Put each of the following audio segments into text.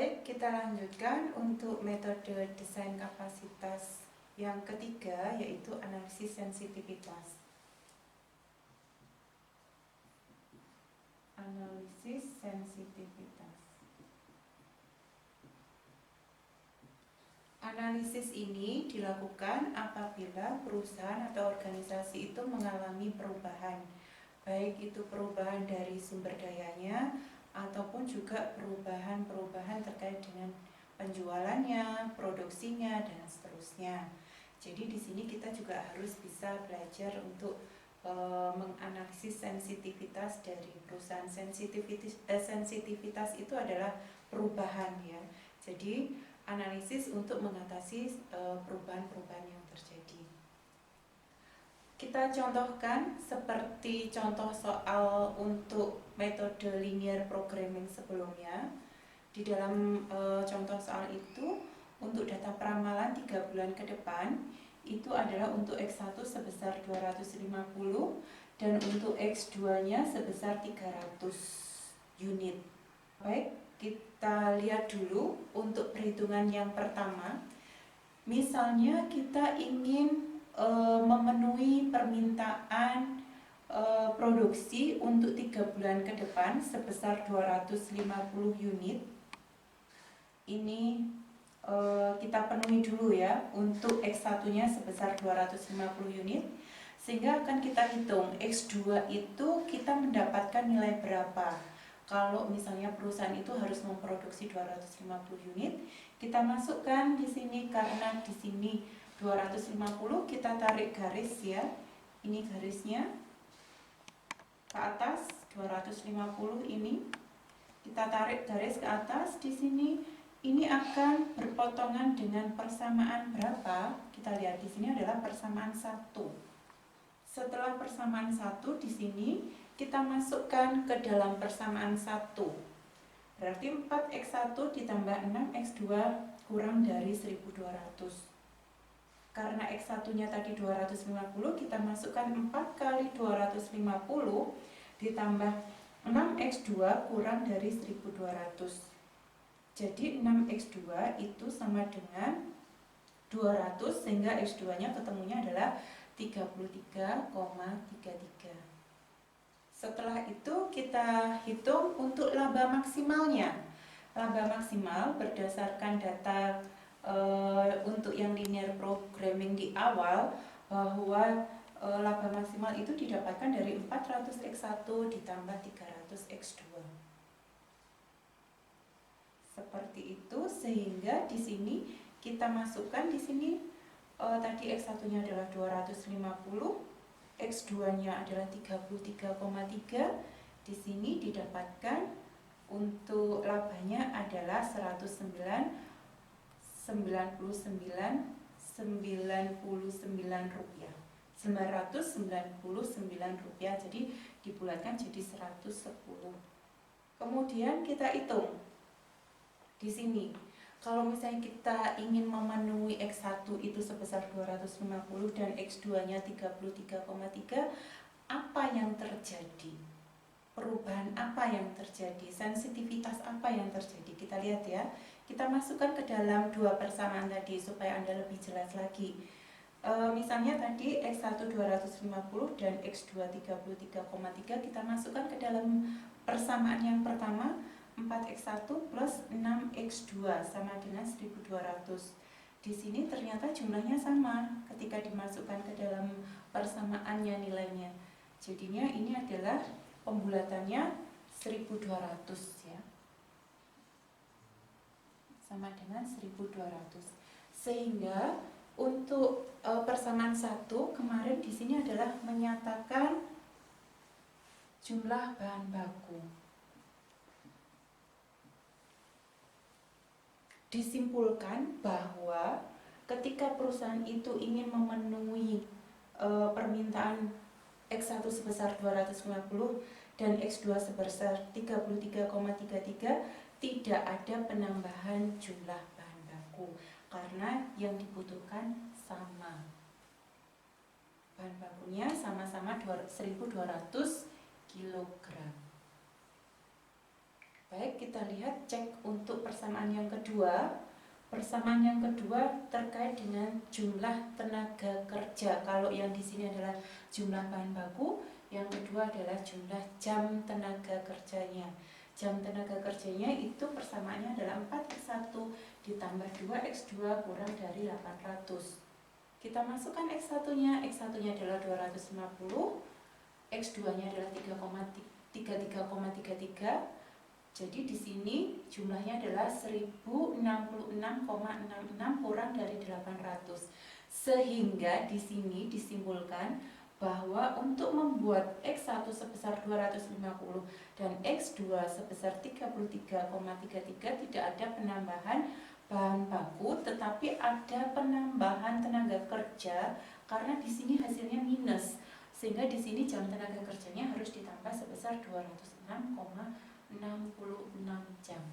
Baik, kita lanjutkan untuk metode desain kapasitas yang ketiga, yaitu analisis sensitivitas. Analisis sensitivitas. Analisis ini dilakukan apabila perusahaan atau organisasi itu mengalami perubahan, baik itu perubahan dari sumber dayanya ataupun juga perubahan-perubahan terkait dengan penjualannya, produksinya, dan seterusnya. Jadi di sini kita juga harus bisa belajar untuk menganalisis sensitivitas dari perusahaan. Sensitivitas itu adalah perubahan ya. Jadi analisis untuk mengatasi perubahan-perubahan yang terjadi. Kita contohkan seperti contoh soal untuk metode linear programming sebelumnya. Di dalam contoh soal itu, untuk data peramalan 3 bulan ke depan, itu adalah untuk X1 sebesar 250 dan untuk X2-nya sebesar 300 unit. Baik, kita lihat dulu untuk perhitungan yang pertama. Misalnya kita ingin memenuhi permintaan produksi untuk 3 bulan ke depan sebesar 250 unit. Ini kita penuhi dulu ya untuk X1-nya sebesar 250 unit, sehingga akan kita hitung X2 itu kita mendapatkan nilai berapa. Kalau misalnya perusahaan itu harus memproduksi 250 unit, kita masukkan di sini, karena di sini 250 kita tarik garis ya. Ini garisnya ke atas 250 ini. Kita tarik garis ke atas di sini. Ini akan berpotongan dengan persamaan berapa? Kita lihat di sini adalah persamaan 1. Setelah persamaan 1 di sini kita masukkan ke dalam persamaan 1. Berarti 4x1 ditambah 6x2 kurang dari 1200. Karena x1-nya tadi 250, kita masukkan 4 kali 250 ditambah 6x2 kurang dari 1200. Jadi 6x2 itu sama dengan 200, sehingga x2-nya ketemunya adalah 33,33. Setelah itu kita hitung untuk laba maksimalnya. Laba maksimal berdasarkan data untuk yang linear programming di awal, bahwa laba maksimal itu didapatkan dari 400x1 ditambah 300x2. Seperti itu, sehingga di sini kita masukkan di sini tadi X1-nya adalah 250, X2-nya adalah 33,3. Di sini didapatkan untuk labanya adalah 999 rupiah. 999 rupiah, jadi dibulatkan jadi 110. Kemudian kita hitung di sini, kalau misalnya kita ingin memenuhi X1 itu sebesar 250 dan X2-nya 33,3, apa yang terjadi? Perubahan apa yang terjadi? Sensitivitas apa yang terjadi? Kita lihat ya. Kita masukkan ke dalam dua persamaan tadi supaya Anda lebih jelas lagi. Misalnya tadi X1 250 dan X2 33,3 kita masukkan ke dalam persamaan yang pertama. 4x1 plus 6x2 sama dengan 1200. Di sini ternyata jumlahnya sama ketika dimasukkan ke dalam persamaannya nilainya. Jadinya ini adalah pembulatannya 1200 ya. Sama dengan 1200. Sehingga untuk persamaan 1 kemarin di sini adalah menyatakan jumlah bahan baku. Disimpulkan bahwa ketika perusahaan itu ingin memenuhi permintaan X1 sebesar 250 dan X2 sebesar 33,33, tidak ada penambahan jumlah bahan baku karena yang dibutuhkan sama. Bahan bakunya sama-sama 1200 kg. Baik, kita lihat cek untuk persamaan persamaan yang kedua. Persamaan yang kedua terkait dengan jumlah tenaga kerja. Kalau yang di sini adalah jumlah bahan baku, yang kedua adalah jumlah jam tenaga kerjanya. Jam tenaga kerjanya itu persamaannya adalah 4x1 ditambah 2x2 kurang dari 800. Kita masukkan x1-nya, x1-nya adalah 250, x2-nya adalah 33,33. Jadi di sini jumlahnya adalah 1066,66 kurang dari 800. Sehingga di sini disimpulkan bahwa untuk membuat X1 sebesar 250 dan X2 sebesar 33,33 tidak ada penambahan bahan baku, tetapi ada penambahan tenaga kerja karena di sini hasilnya minus. Sehingga di sini jam tenaga kerjanya harus ditambah sebesar 206,66 jam.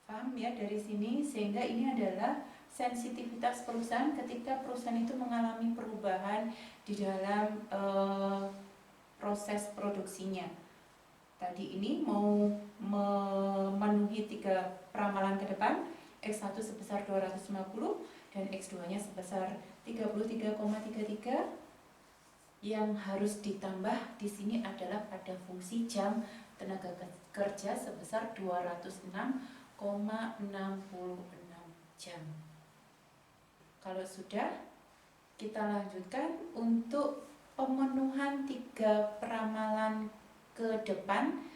Paham ya dari sini? Sehingga ini adalah sensitivitas perusahaan ketika perusahaan itu mengalami perubahan di dalam proses produksinya. Tadi ini mau memenuhi 3 peramalan ke depan, X1 sebesar 250 dan X2-nya sebesar 33,33. Yang harus ditambah di sini adalah pada fungsi jam tenaga kerja sebesar 206,66 jam. Kalau sudah, kita lanjutkan untuk pemenuhan 3 peramalan ke depan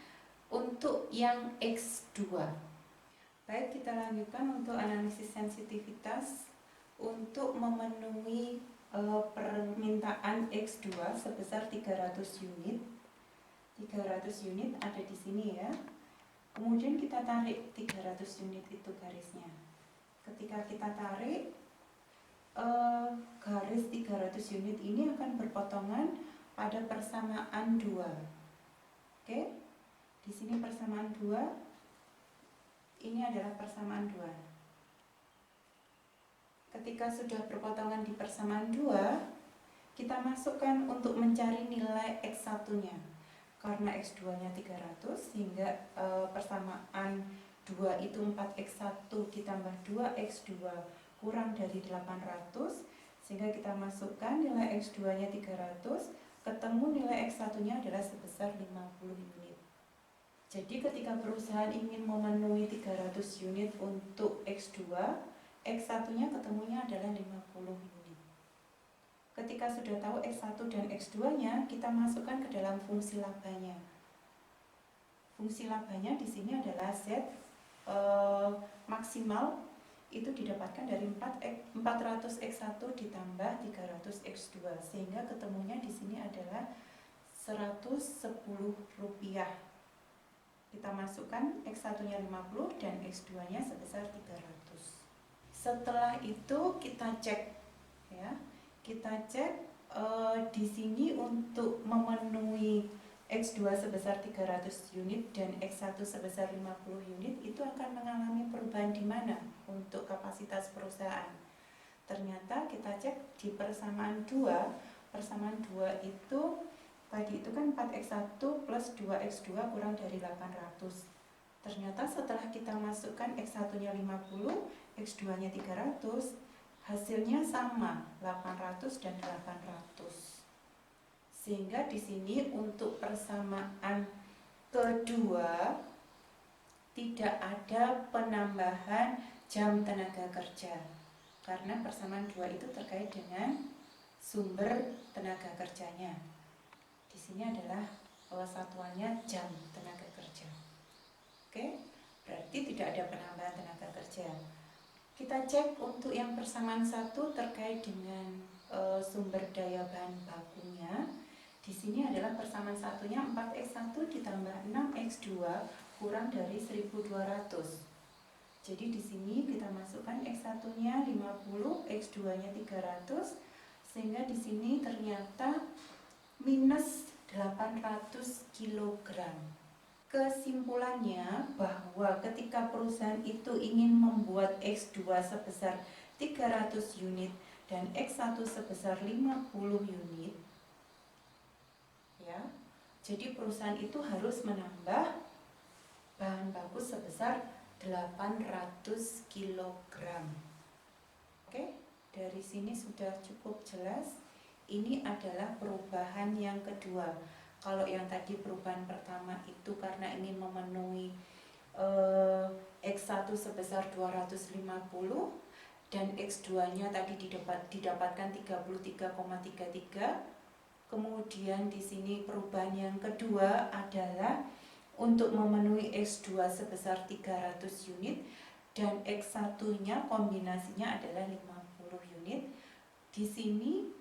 untuk yang X2. Baik, kita lanjutkan untuk analisis sensitivitas untuk memenuhi permintaan X2 sebesar 300 unit. 300 unit ada di sini ya. Kemudian kita tarik 300 unit itu garisnya. Ketika kita tarik garis 300 unit ini akan berpotongan pada persamaan 2. Oke? Di sini persamaan 2. Ini adalah persamaan 2. Ketika sudah berpotongan di persamaan 2, kita masukkan untuk mencari nilai X1-nya. Karena X2-nya 300, sehingga persamaan 2 itu 4x1 ditambah 2x2 kurang dari 800, sehingga kita masukkan nilai X2-nya 300, ketemu nilai X1-nya adalah sebesar 50 unit. Jadi ketika perusahaan ingin memenuhi 300 unit untuk X2, X1-nya ketemunya adalah 50 unit. Ketika sudah tahu X1 dan X2-nya, kita masukkan ke dalam fungsi labanya. Fungsi labanya di sini adalah Z maksimal itu didapatkan dari 400 X1 ditambah 300 X2, sehingga ketemunya di sini adalah Rp110. Kita masukkan X1-nya 50 dan X2-nya sebesar 300. Setelah itu kita cek ya. Kita cek di sini untuk memenuhi X2 sebesar 300 unit dan X1 sebesar 50 unit itu akan mengalami perubahan di mana untuk kapasitas perusahaan. Ternyata kita cek di persamaan 2. Persamaan 2 itu tadi itu kan 4x1 plus 2x2 kurang dari 800. Ternyata setelah kita masukkan X1-nya 50, X2-nya 300, hasilnya sama, 800 dan 800. Sehingga di sini untuk persamaan kedua tidak ada penambahan jam tenaga kerja. Karena persamaan 2 itu terkait dengan sumber tenaga kerjanya. Di sini adalah satuannya jam tenaga kerja. Oke, berarti tidak ada penambahan tenaga kerja. Kita cek untuk yang persamaan 1 terkait dengan sumber daya bahan bakunya. Di sini adalah persamaan satunya 4x1 ditambah 6x2 kurang dari 1200. Jadi di sini kita masukkan X1-nya 50, X2-nya 300, sehingga di sini ternyata minus 800 kg. Kesimpulannya bahwa ketika perusahaan itu ingin membuat X2 sebesar 300 unit dan X1 sebesar 50 unit, ya, jadi perusahaan itu harus menambah bahan baku sebesar 800 kilogram. Oke, dari sini sudah cukup jelas. Ini adalah perubahan yang kedua. Kalau yang tadi perubahan pertama itu karena ingin memenuhi X1 sebesar 250 dan X2-nya tadi didapatkan 33,33. Kemudian di sini perubahan yang kedua adalah untuk memenuhi X2 sebesar 300 unit dan X1-nya kombinasinya adalah 50 unit. Di sini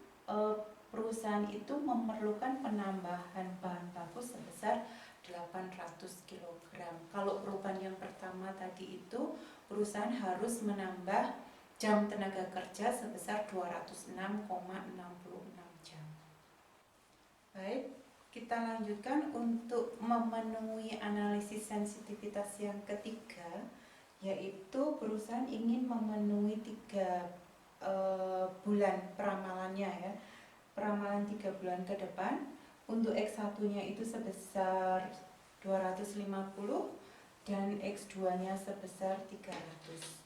perusahaan itu memerlukan penambahan bahan baku sebesar 800 kg. Kalau perubahan yang pertama tadi itu perusahaan harus menambah jam tenaga kerja sebesar 206,66 jam. Baik, kita lanjutkan untuk memenuhi analisis sensitivitas yang ketiga, yaitu perusahaan ingin memenuhi 3 bulan peramalannya ya. Peramalan 3 bulan ke depan. Untuk X1-nya itu sebesar 250 dan X2-nya sebesar 300.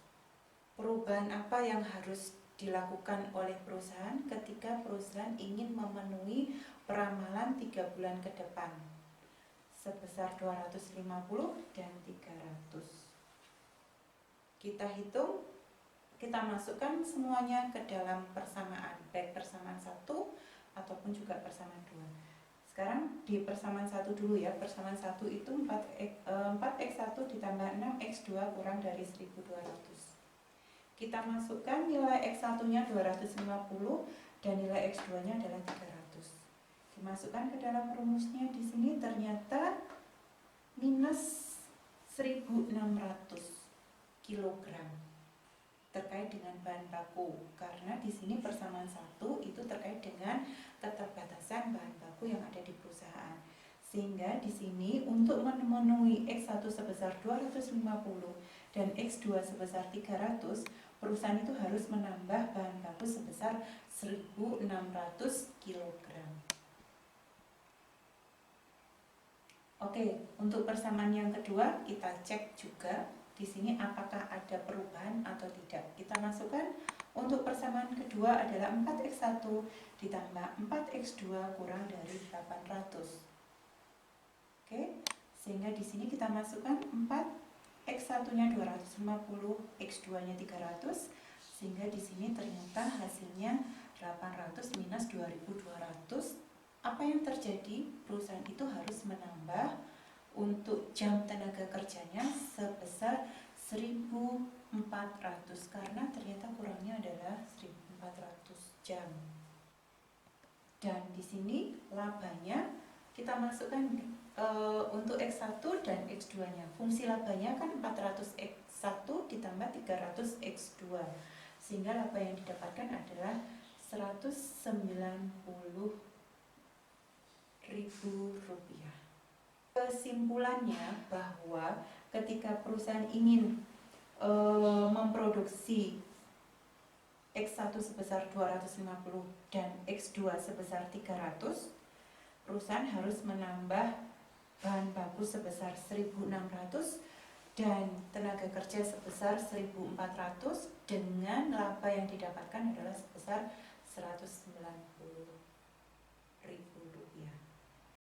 Perubahan apa yang harus dilakukan oleh perusahaan ketika perusahaan ingin memenuhi peramalan 3 bulan ke depan sebesar 250 dan 300. Kita hitung, kita masukkan semuanya ke dalam persamaan, baik persamaan 1 ataupun juga persamaan 2. Sekarang di persamaan 1 dulu ya. Persamaan 1 itu 4x1 ditambah 6x2 kurang dari 1200. Kita masukkan nilai X1-nya 250 dan nilai X2-nya adalah 300. Dimasukkan ke dalam rumusnya, di sini ternyata minus 1600 kg terkait dengan bahan baku, karena di sini persamaan 1 itu terkait dengan keterbatasan bahan baku yang ada di perusahaan. Sehingga di sini untuk memenuhi X1 sebesar 250 dan X2 sebesar 300, perusahaan itu harus menambah bahan baku sebesar 1600 kg. Oke, untuk persamaan yang kedua kita cek juga di sini apakah ada perubahan atau tidak. Kita masukkan untuk persamaan kedua adalah 4x1 ditambah 4x2 kurang dari 800. Oke, sehingga di sini kita masukkan 4x1-nya 250, x2-nya 300, sehingga di sini ternyata hasilnya 800 minus 2200. Apa yang terjadi? Perusahaan itu harus menambah untuk jam tenaga kerjanya sebesar 1400 karena ternyata kurangnya adalah 1400 jam. Dan di sini labanya kita masukkan untuk X1 dan X2-nya. Fungsi labanya kan 400 X1 ditambah 300 X2. Sehingga laba yang didapatkan adalah 190.000 rupiah. Kesimpulannya bahwa ketika perusahaan ingin memproduksi X1 sebesar 250 dan X2 sebesar 300, perusahaan harus menambah bahan baku sebesar 1600 dan tenaga kerja sebesar 1400 dengan laba yang didapatkan adalah sebesar 190.